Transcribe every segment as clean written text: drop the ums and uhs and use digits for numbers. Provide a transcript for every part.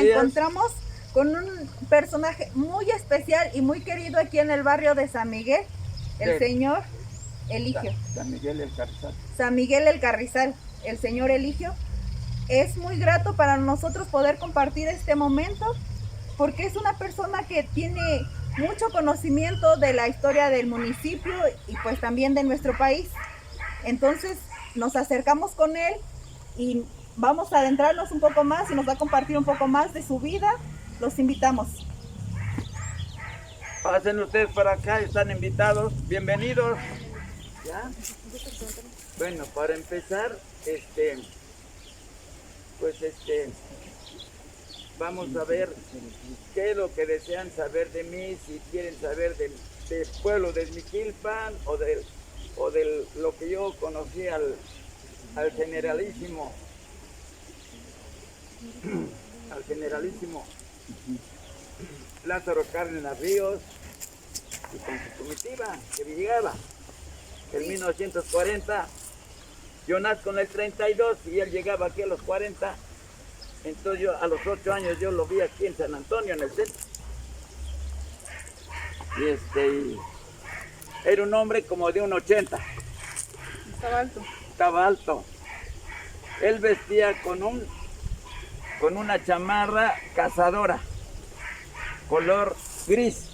días. encontramos con un personaje muy especial y muy querido aquí en el barrio de San Miguel, el señor Eligio. San Miguel el Carrizal. San Miguel el Carrizal, el señor Eligio. Es muy grato para nosotros poder compartir este momento porque es una persona que tiene mucho conocimiento de la historia del municipio y pues también de nuestro país. Entonces nos acercamos con él y vamos a adentrarnos un poco más y nos va a compartir un poco más de su vida. Los invitamos. Pasen ustedes para acá, están invitados, bienvenidos. ¿Ya? Bueno, para empezar, vamos a ver qué es lo que desean saber de mí, si quieren saber del pueblo de Izmiquilpan o de lo que yo conocí al generalísimo, Lázaro Cárdenas Ríos y con su comitiva que llegaba en 1940. Yo nazco en el 32 y él llegaba aquí a los 40. Entonces yo a los 8 años yo lo vi aquí en San Antonio, en el centro. Y era un hombre como de un 80. Estaba alto. Estaba alto. Él vestía con una chamarra cazadora, color gris,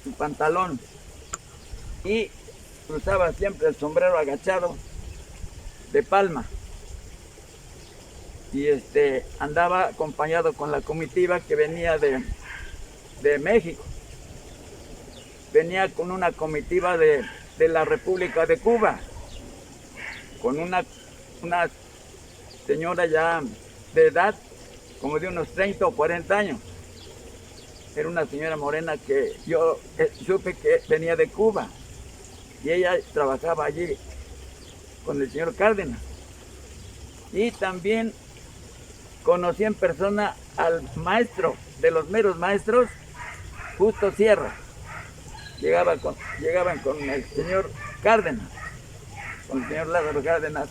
su pantalón. Y usaba siempre el sombrero agachado de palma. Y andaba acompañado con la comitiva que venía de México. Venía con una comitiva de la República de Cuba, con una señora ya de edad, como de unos 30 o 40 años. Era una señora morena que yo supe que venía de Cuba y ella trabajaba allí con el señor Cárdenas. Y también conocí en persona al maestro de los meros maestros, Justo Sierra. Llegaban con el señor Cárdenas, con el señor Lázaro Cárdenas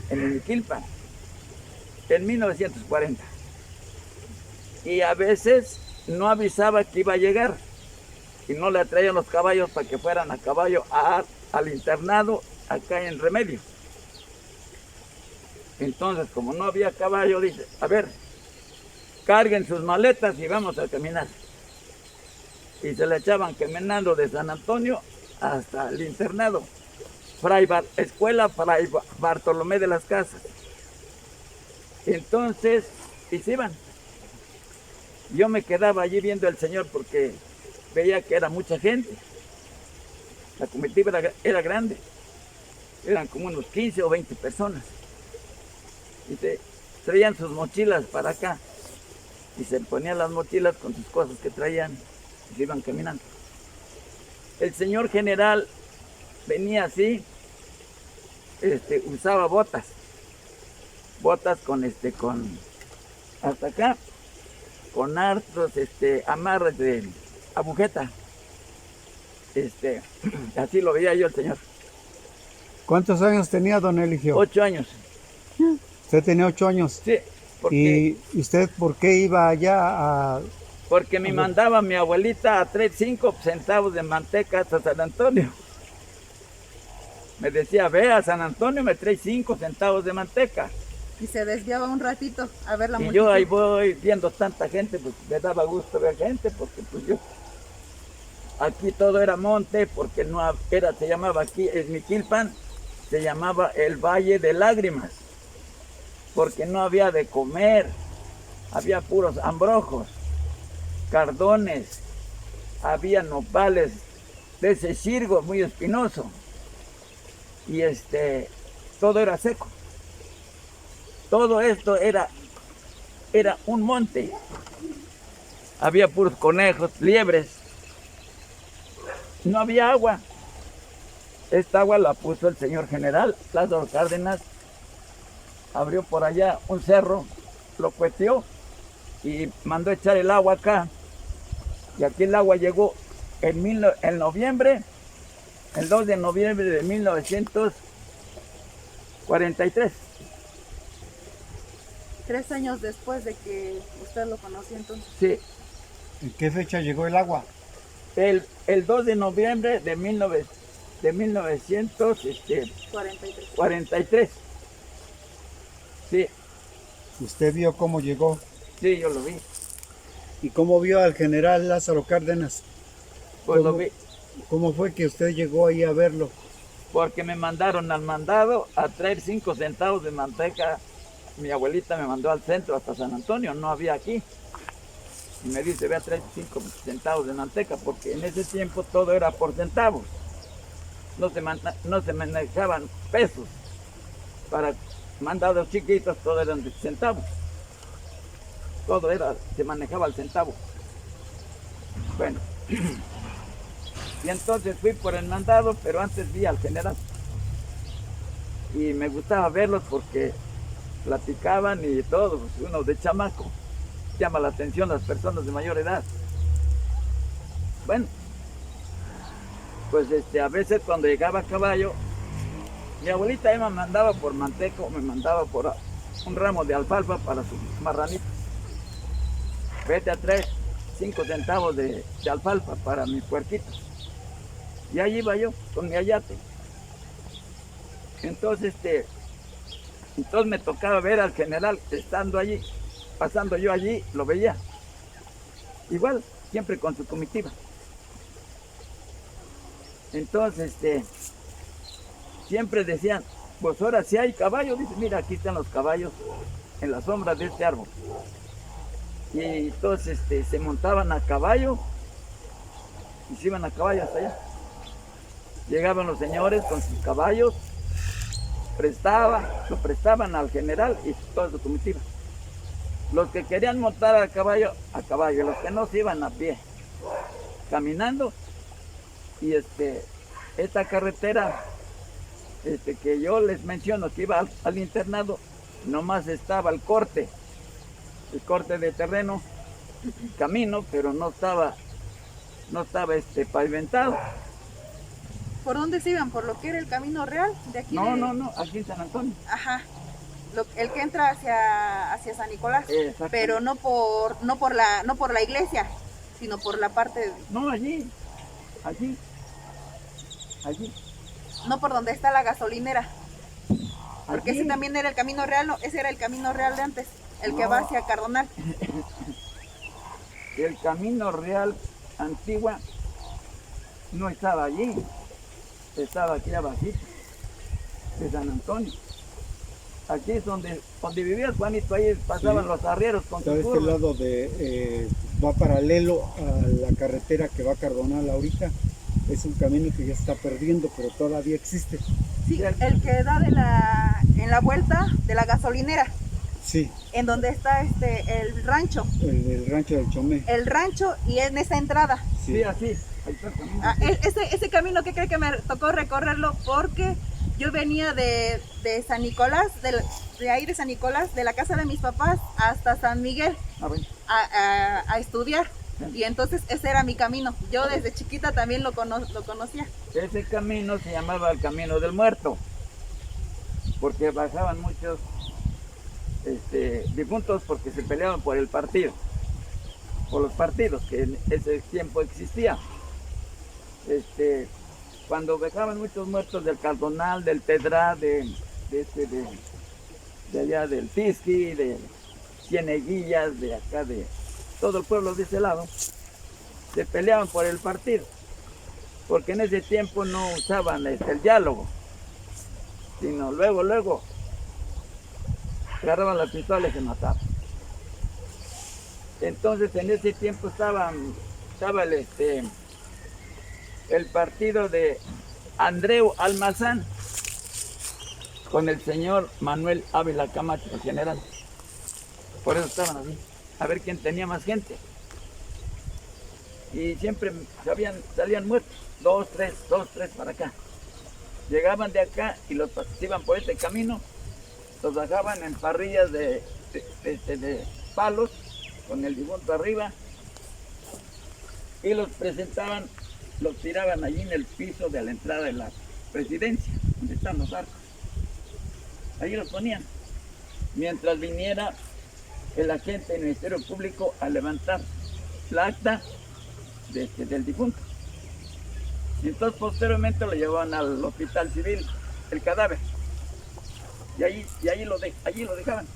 en Izmiquilpan, en 1940. Y a veces no avisaba que iba a llegar y no le traían los caballos para que fueran a caballo al internado acá en Remedio. Entonces, como no había caballo, dice, a ver, carguen sus maletas y vamos a caminar. Y se le echaban caminando de San Antonio hasta el internado, Escuela Fray Bartolomé de las Casas. Entonces, y se iban. Yo me quedaba allí viendo al señor porque veía que era mucha gente. La comitiva era grande, eran como unos 15 o 20 personas. Y traían sus mochilas para acá y se ponían las mochilas con sus cosas que traían y se iban caminando. El señor general venía así, usaba botas con hasta acá, con hartos amarres de agujeta. Así lo veía yo el señor. ¿Cuántos años tenía don Eligio? 8 años. Usted tenía 8 años. Sí. ¿Y usted por qué iba allá a...? Porque me mandaba mi abuelita a traer 5 centavos de manteca hasta San Antonio. Me decía, ve a San Antonio, me trae 5 centavos de manteca. Y se desviaba un ratito a ver la multitud. Y yo ahí voy viendo tanta gente, pues me daba gusto ver gente, porque pues yo... Aquí todo era monte, porque no era, se llamaba aquí Izmiquilpan, se llamaba el Valle de Lágrimas, porque no había de comer, había puros ambrojos, cardones, había nopales de ese cirgo muy espinoso, y todo era seco. Todo esto era un monte. Había puros conejos, liebres. No había agua. Esta agua la puso el señor general Lázaro Cárdenas. Abrió por allá un cerro, lo cueteó y mandó echar el agua acá. Y aquí el agua llegó en noviembre, el 2 de noviembre de 1943. 3 años después de que usted lo conoció entonces. Sí, ¿En qué fecha llegó el agua? el 2 de noviembre de 1943. 43. Sí, ¿Usted vio cómo llegó? sí, yo lo vi. ¿Y cómo vio al general Lázaro Cárdenas? Pues lo ¿Cómo? vi. ¿Cómo fue que usted llegó ahí a verlo? Porque me mandaron al mandado a traer 5 centavos de manteca. Mi abuelita me mandó al centro hasta San Antonio, no había aquí. Y me dice, ve a traer 5 centavos de manteca, porque en ese tiempo todo era por centavos. No se manejaban pesos. Para mandados chiquitos todo eran de centavos. Todo se manejaba al centavo. Bueno, y entonces fui por el mandado, pero antes vi al general. Y me gustaba verlos porque platicaban y todo, pues, uno de chamaco llama la atención a las personas de mayor edad. Bueno, pues a veces cuando llegaba a caballo, mi abuelita me mandaba por manteco, me mandaba por un ramo de alfalfa para su marranito. Vete a traer 5 centavos de alfalfa para mi puerquito. Y ahí iba yo con mi ayate. Entonces, entonces me tocaba ver al general estando allí, pasando yo allí, lo veía. Igual, siempre con su comitiva. Entonces, siempre decían, pues ahora si hay caballos, dice, mira, aquí están los caballos en la sombra de este árbol. Y entonces se montaban a caballo y se iban a caballo hasta allá. Llegaban los señores con sus caballos, lo prestaban al general y toda su comitiva. Los que querían montar a caballo, los que no se iban a pie, caminando. Y esta carretera que yo les menciono que iba al internado, nomás estaba el corte de terreno, camino, pero no estaba pavimentado. ¿Por dónde se iban? ¿Por lo que era el camino real de aquí? No, aquí en San Antonio. Ajá. El que entra hacia San Nicolás, pero no por la iglesia, sino por la parte. No, allí. No por donde está la gasolinera. Porque Allí. ese también era el camino real, no, ese era el camino real de antes, el que va hacia Cardonal. El camino real antigua no estaba allí, estaba aquí abajito de San Antonio. Aquí es donde vivías, Juanito, ahí pasaban los arrieros con Está sus de este burros. lado va paralelo a la carretera que va a Cardonal ahorita. Es un camino que ya se está perdiendo, pero todavía existe. Sí, el que da en la vuelta de la gasolinera. Sí, En donde está el rancho. el rancho del Chomé. El rancho y en esa entrada. Sí, así. Ahí está el camino. Ese camino que cree que me tocó recorrerlo porque yo venía de San Nicolás, de ahí de San Nicolás, de la casa de mis papás hasta San Miguel Bueno. a estudiar. Y entonces ese era mi camino. Yo desde chiquita también lo conocía. Ese camino se llamaba el Camino del Muerto, porque bajaban muchos difuntos porque se peleaban por el partido, por los partidos que en ese tiempo existían. Cuando bajaban muchos muertos del Cardonal, del Tedrá, de allá del Tisqui, de Cieneguillas, de acá, de todo el pueblo de ese lado, se peleaban por el partido, porque en ese tiempo no usaban el diálogo, sino luego agarraban las pistolas y se mataban. Entonces en ese tiempo estaba el partido de Andreu Almazán con el señor Manuel Ávila Camacho, el general. Por eso estaban así, a ver quién tenía más gente. Y siempre salían muertos, dos, tres para acá. Llegaban de acá y los iban por este camino, los bajaban en parrillas de palos con el difunto arriba y los presentaban, los tiraban allí en el piso de la entrada de la presidencia, donde están los arcos. Allí los ponían, mientras viniera el agente del Ministerio Público a levantar la acta del difunto. Y entonces posteriormente lo llevaban al hospital civil, el cadáver. Y allí lo dejaban.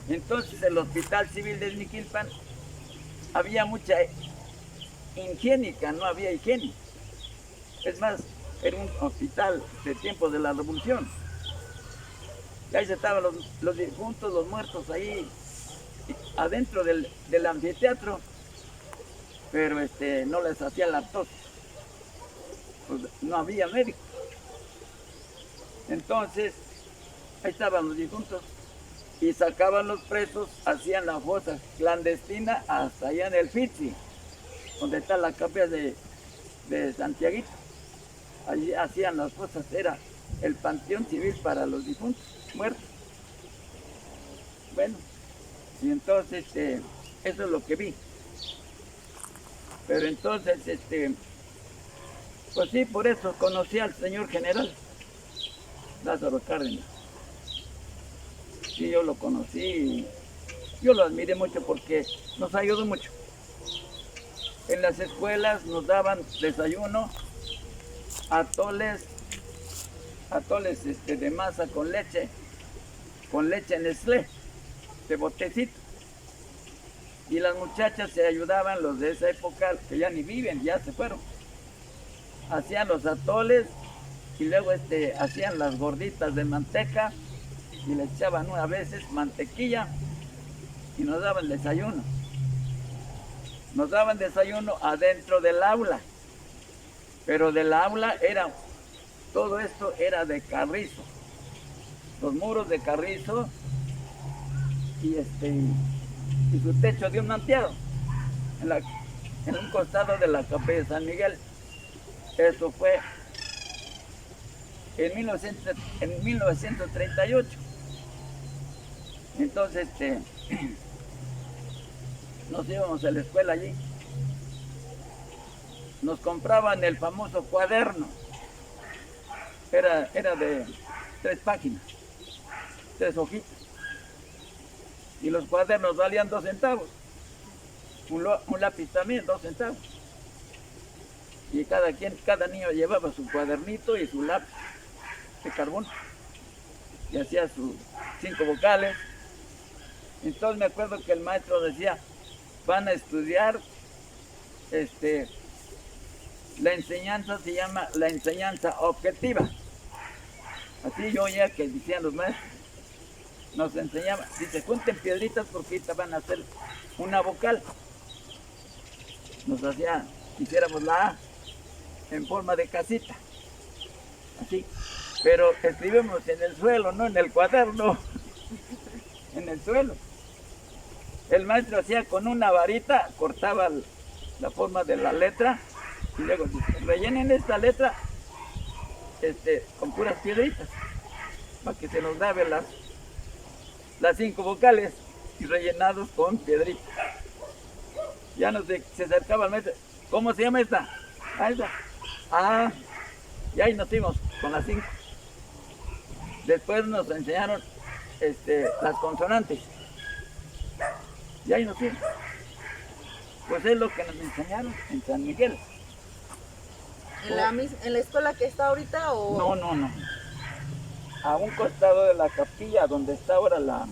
Entonces el hospital civil de Niquilpan había mucha higiénica, no había higiene. Es más, era un hospital de tiempos de la Revolución. Y ahí estaban los difuntos, los muertos ahí adentro del anfiteatro, pero no les hacían la autopsia, pues no había médico. Entonces, ahí estaban los difuntos y sacaban los presos, hacían la fosa clandestina hasta allá en el Fitzi, donde está la capilla de Santiaguito. Allí hacían las fosas, era el panteón civil para los difuntos muertos. Bueno, y entonces eso es lo que vi. Pero entonces, pues sí, por eso conocí al señor general Lázaro Cárdenas. Sí, yo lo conocí, yo lo admiré mucho porque nos ayudó mucho. En las escuelas nos daban desayuno, atoles de masa con leche Nestlé, de botecito. Y las muchachas se ayudaban, los de esa época, que ya ni viven, ya se fueron. Hacían los atoles y luego hacían las gorditas de manteca y le echaban a veces mantequilla y nos daban desayuno. Nos daban desayuno adentro del aula, pero del aula todo esto era de carrizo, los muros de carrizo y su techo de un manteado en un costado de la capilla de San Miguel. Eso fue en 1938. Entonces nos íbamos a la escuela allí. Nos compraban el famoso cuaderno. Era de 3 páginas, 3 hojitas. Y los cuadernos valían 2 centavos. Un lápiz también, 2 centavos. Y cada niño llevaba su cuadernito y su lápiz de carbón. Y hacía sus 5 vocales. Entonces me acuerdo que el maestro decía, van a estudiar, la enseñanza se llama la enseñanza objetiva. Así yo oía que decían los maestros. Nos enseñaban, dice, junten piedritas porque ahorita van a hacer una vocal. Nos hacía, hiciéramos la A en forma de casita. Así. Pero escribimos en el suelo, no en el cuaderno. En el suelo. El maestro hacía con una varita, cortaba la forma de la letra y luego dice, rellenen esta letra con puras piedritas para que se nos grabe las 5 vocales y rellenados con piedritas. Ya se acercaba al maestro, ¿cómo se llama esta? Ah, esta. Ah, y ahí nos fuimos con las 5. Después nos enseñaron las consonantes. Y ahí nos fuimos. Pues es lo que nos enseñaron en San Miguel. ¿En la escuela que está ahorita o...? No. A un costado de la capilla donde está ahora la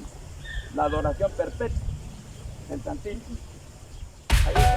adoración perpetua, en Santísimo. Ahí está.